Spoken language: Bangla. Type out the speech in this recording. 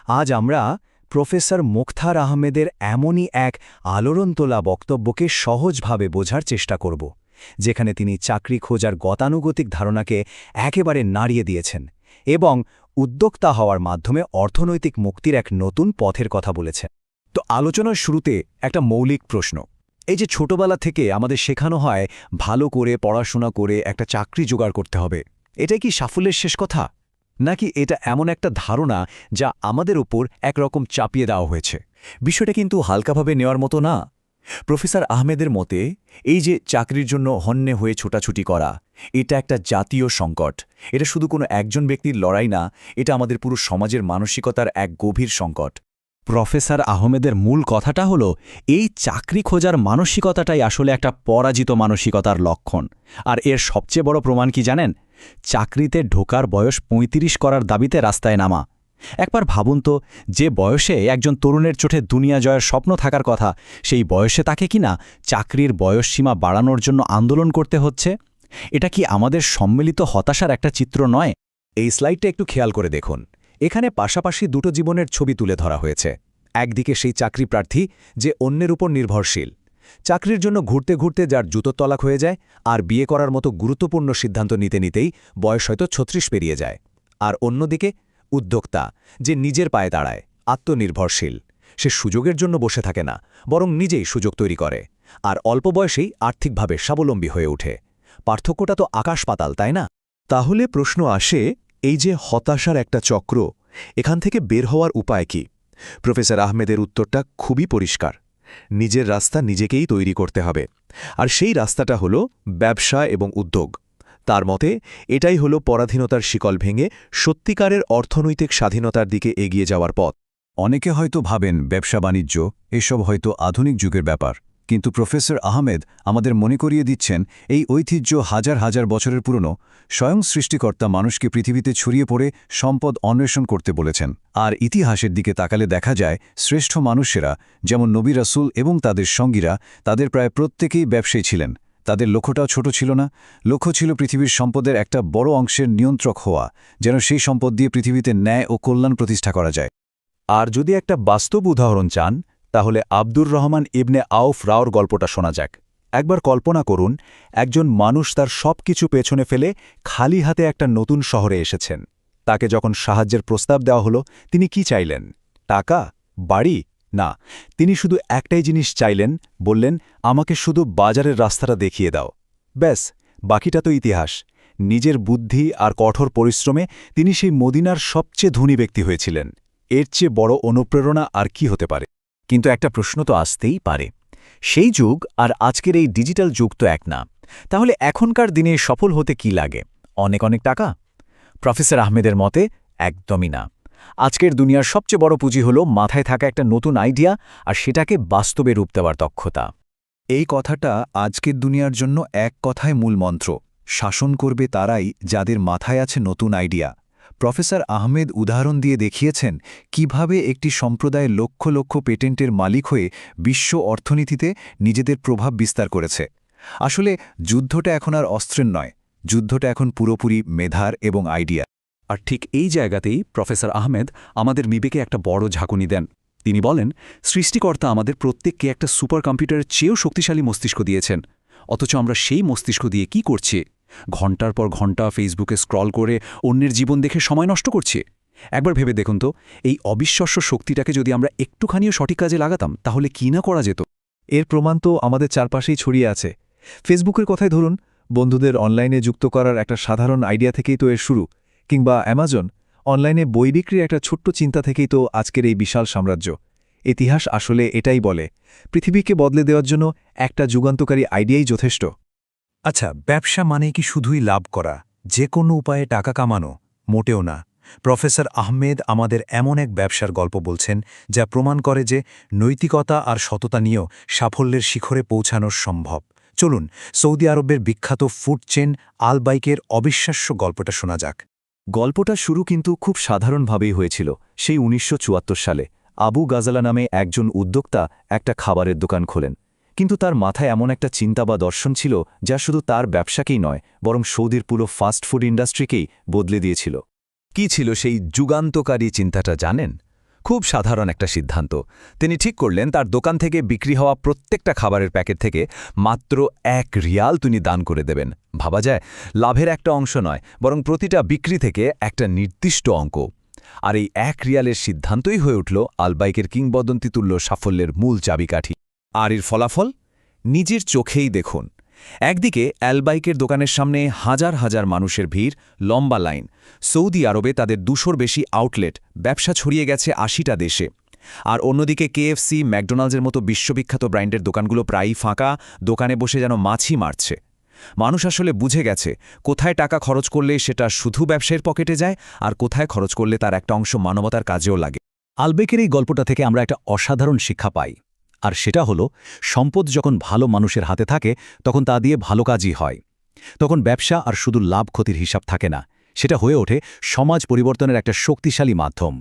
আজ আমরা প্রফেসর মুখতার আহমেদের এমনই এক আলোড়ন তোলা বক্তব্যকে সহজভাবে বোঝার চেষ্টা করব, যেখানে তিনি চাকরি খোঁজার গতানুগতিক ধারণাকে একেবারে নাড়িয়ে দিয়েছেন এবং উদ্যোক্তা হওয়ার মাধ্যমে অর্থনৈতিক মুক্তির এক নতুন পথের কথা বলেছেন। তো আলোচনার শুরুতে একটা মৌলিক প্রশ্ন। এই যে ছোটবেলা থেকে আমাদের শেখানো হয় ভালো করে পড়াশোনা করে একটা চাকরি জোগাড় করতে হবে, এটাই কি সাফল্যের শেষ কথা, নাকি এটা এমন একটা ধারণা যা আমাদের উপর একরকম চাপিয়ে দেওয়া হয়েছে? বিষয়টা কিন্তু হালকাভাবে নেওয়ার মতো না। প্রফেসর আহমেদের মতে এই যে চাকরির জন্য হন্যে হয়ে ছোটাছুটি করা, এটা একটা জাতীয় সংকট। এটা শুধু কোনো একজন ব্যক্তির লড়াই না, এটা আমাদের পুরো সমাজের মানসিকতার এক গভীর সংকট। প্রফেসর আহমেদের মূল কথাটা হলো এই চাকরি খোঁজার মানসিকতাটাই আসলে একটা পরাজিত মানসিকতার লক্ষণ। আর এর সবচেয়ে বড় প্রমাণ কি জানেন? চাকরিতে ঢোকার বয়স ৩৫ করার দাবিতে রাস্তায় নামা। একবার ভাবুন তো, যে বয়সে একজন তরুণের চোখে দুনিয়া জয়ের স্বপ্ন থাকার কথা, সেই বয়সে তাকে কিনা চাকরির বয়সসীমা বাড়ানোর জন্য আন্দোলন করতে হচ্ছে। এটা কি আমাদের সম্মিলিত হতাশার একটা চিত্র নয়? এই স্লাইডটা একটু খেয়াল করে দেখুন। এখানে পাশাপাশি দুটো জীবনের ছবি তুলে ধরা হয়েছে। একদিকে সেই চাকরি প্রার্থী যে অন্যের উপর নির্ভরশীল, চাকরির জন্য ঘুরতে ঘুরতে যার জুতো তলাক হয়ে যায়, আর বিয়ে করার মতো গুরুত্বপূর্ণ সিদ্ধান্ত নিতে নিতেই বয়স হয়তো ৩৬ পেরিয়ে যায়। আর অন্যদিকে উদ্যোক্তা, যে নিজের পায়ে দাঁড়ায়, আত্মনির্ভরশীল। সে সুযোগের জন্য বসে থাকে না, বরং নিজেই সুযোগ তৈরি করে, আর অল্প বয়সেই আর্থিকভাবে স্বাবলম্বী হয়ে ওঠে। পার্থক্যটা তো আকাশ পাতাল, তাই না? তাহলে প্রশ্ন আসে, এই যে হতাশার একটা চক্র, এখান থেকে বের হওয়ার উপায় কি? প্রফেসর আহমেদের উত্তরটা খুবই পরিষ্কার। নিজের রাস্তা নিজেকেই তৈরি করতে হবে। আর সেই রাস্তাটা হলো ব্যবসা এবং উদ্যোগ। তার মতে এটাই হলো পরাধীনতার শিকল ভেঙে সত্যিকারের অর্থনৈতিক স্বাধীনতার দিকে এগিয়ে যাওয়ার পথ। অনেকে হয়তো ভাবেন ব্যবসা বাণিজ্য এসব হয়তো আধুনিক যুগের ব্যাপার, কিন্তু প্রফেসর আহমেদ আমাদের মনে করিয়ে দিচ্ছেন এই ঐতিহ্য হাজার হাজার বছরের পুরনো। স্বয়ং সৃষ্টিকর্তা মানুষকে পৃথিবীতে ছড়িয়ে পড়ে সম্পদ অন্বেষণ করতে বলেছেন। আর ইতিহাসের দিকে তাকালে দেখা যায় শ্রেষ্ঠ মানুষেরা, যেমন নবী রাসূল এবং তাদের সঙ্গীরা, তাদের প্রায় প্রত্যেকেই ব্যবসায়ী ছিলেন। তাদের লক্ষ্যটাও ছোট ছিল না। লক্ষ্য ছিল পৃথিবীর সম্পদের একটা বড় অংশের নিয়ন্ত্রক হওয়া, যেন সেই সম্পদ দিয়ে পৃথিবীতে ন্যায় ও কল্যাণ প্রতিষ্ঠা করা যায়। আর যদি একটা বাস্তব উদাহরণ চান, তাহলে আব্দুর রহমান ইবনে আউফ রাওর গল্পটা শোনা যাক। একবার কল্পনা করুন, একজন মানুষ তার সব কিছু পেছনে ফেলে খালি হাতে একটা নতুন শহরে এসেছেন। তাকে যখন সাহায্যের প্রস্তাব দেওয়া হলো, তিনি কি চাইলেন? টাকা? বাড়ি? না, তিনি শুধু একটাই জিনিস চাইলেন। বললেন, আমাকে শুধু বাজারের রাস্তাটা দেখিয়ে দাও। ব্যাস, বাকিটা তো ইতিহাস। নিজের বুদ্ধি আর কঠোর পরিশ্রমে তিনি সেই মদিনার সবচেয়ে ধনী ব্যক্তি হয়েছিলেন। এর চেয়ে বড় অনুপ্রেরণা আর কি হতে পারে? কিন্তু একটা প্রশ্ন তো আসতেই পারে, সেই যুগ আর আজকের এই ডিজিটাল যুগ তো এক না। তাহলে এখনকার দিনে সফল হতে কি লাগে? অনেক অনেক টাকা? প্রফেসর আহমেদের মতে একদমই না। আজকের দুনিয়ার সবচেয়ে বড় পুঁজি হল মাথায় থাকা একটা নতুন আইডিয়া আর সেটাকে বাস্তবে রূপ দেওয়ার দক্ষতা। এই কথাটা আজকের দুনিয়ার জন্য এক কথায় মূল মন্ত্র। শাসন করবে তারাই যাদের মাথায় আছে নতুন আইডিয়া। প্রফেসর আহমেদ উদাহরণ দিয়ে দেখিয়েছেন কিভাবে একটি সম্প্রদায় লক্ষ লক্ষ পেটেন্টের মালিক হয়ে বিশ্ব অর্থনীতিতে নিজেদের প্রভাব বিস্তার করেছে। আসলে যুদ্ধটা এখন আর অস্ত্রের নয়, যুদ্ধটা এখন পুরোপুরি মেধার এবং আইডিয়া। আর ঠিক এই জায়গাতেই প্রফেসর আহমেদ আমাদের বিবেকে একটা বড় ঝাঁকুনি দেন। তিনি বলেন, সৃষ্টিকর্তা আমাদের প্রত্যেককে একটা সুপার কম্পিউটারের চেয়েও শক্তিশালী মস্তিষ্ক দিয়েছেন, অথচ আমরা সেই মস্তিষ্ক দিয়ে কি করছি? ঘণ্টার পর ঘণ্টা ফেসবুকে স্ক্রল করে অন্যের জীবন দেখে সময় নষ্ট করছি। একবার ভেবে দেখুন তো, এই অবিশ্বাস্য শক্তিটাকে যদি আমরা একটুখানিও সঠিক কাজে লাগাতাম, তাহলে কি না করা যেত? এর প্রমাণ তো আমাদের চারপাশেই ছড়িয়ে আছে। ফেসবুকের কথাই ধরুন, বন্ধুদের অনলাইনে যুক্ত করার একটা সাধারণ আইডিয়া থেকেই তো এর শুরু। কিংবা অ্যামাজন, অনলাইনে বই বিক্রির একটা ছোট্ট চিন্তা থেকেই তো আজকের এই বিশাল সাম্রাজ্য। ইতিহাস আসলে এটাই বলে, পৃথিবীকে বদলে দেওয়ার জন্য একটা যুগান্তকারী আইডিয়াই যথেষ্ট। আচ্ছা, ব্যবসা মানে কি শুধুই লাভ করা, যে কোনো উপায়ে টাকা কামানো? মোটেও না। প্রফেসর আহমেদ আমাদের এমন এক ব্যবসার গল্প বলছেন যা প্রমাণ করে যে নৈতিকতা আর সততা নিয়েও সাফল্যের শিখরে পৌঁছানো সম্ভব। চলুন সৌদি আরবের বিখ্যাত ফুড চেন আল বাইকের অবিশ্বাস্য গল্পটা শোনা যাক। গল্পটা শুরু কিন্তু খুব সাধারণভাবেই হয়েছিল। সেই ১৯৭৪ সালে আবু গাজালা নামে একজন উদ্যোক্তা একটা খাবারের দোকান খোলেন। কিন্তু তার মাথায় এমন একটা চিন্তা বা দর্শন ছিল যা শুধু তার ব্যবসাকেই নয়, বরং সৌদির পুরো ফাস্ট ফুড ইন্ডাস্ট্রিকেই বদলে দিয়েছিল। কি ছিল সেই যুগান্তকারী চিন্তাটা জানেন? খুব সাধারণ একটা সিদ্ধান্ত। তিনি ঠিক করলেন তার দোকান থেকে বিক্রি হওয়া প্রত্যেকটা খাবারের প্যাকেট থেকে মাত্র 1 রিয়াল তিনি দান করে দেবেন। ভাবা যায়, লাভের একটা অংশ নয়, বরং প্রতিটা বিক্রি থেকে একটা নির্দিষ্ট অঙ্ক। আর এই 1 রিয়ালের সিদ্ধান্তই হয়ে উঠল আলবাইকের কিংবদন্তিতুল্য সাফল্যের মূল চাবিকাঠি। আর এর ফলাফল নিজের চোখেই দেখুন। একদিকে অ্যালবাইকের দোকানের সামনে হাজার হাজার মানুষের ভিড়, লম্বা লাইন। সৌদি আরবে তাদের 200র বেশি আউটলেট, ব্যবসা ছড়িয়ে গেছে 80টা দেশে। আর অন্যদিকে কেএফসি, ম্যাকডোনাল্ডসের মতো বিশ্ববিখ্যাত ব্র্যান্ডের দোকানগুলো প্রায়ই ফাঁকা, দোকানে বসে যেন মাছি মারছে। মানুষ আসলে বুঝে গেছে কোথায় টাকা খরচ করলে সেটা শুধু ব্যবসায়ের পকেটে যায়, আর কোথায় খরচ করলে তার একটা অংশ মানবতার কাজেও লাগে। আলবেকের এই গল্পটা থেকে আমরা একটা অসাধারণ শিক্ষা পাই, আর সেটা হলো সম্পদ যখন ভালো মানুষের হাতে থাকে তখন তা দিয়ে ভালো কাজই হয়। তখন ব্যবসা আর শুধু লাভ ক্ষতির হিসাব থাকে না, সেটা হয়ে ওঠে সমাজ পরিবর্তনের একটা শক্তিশালী মাধ্যম।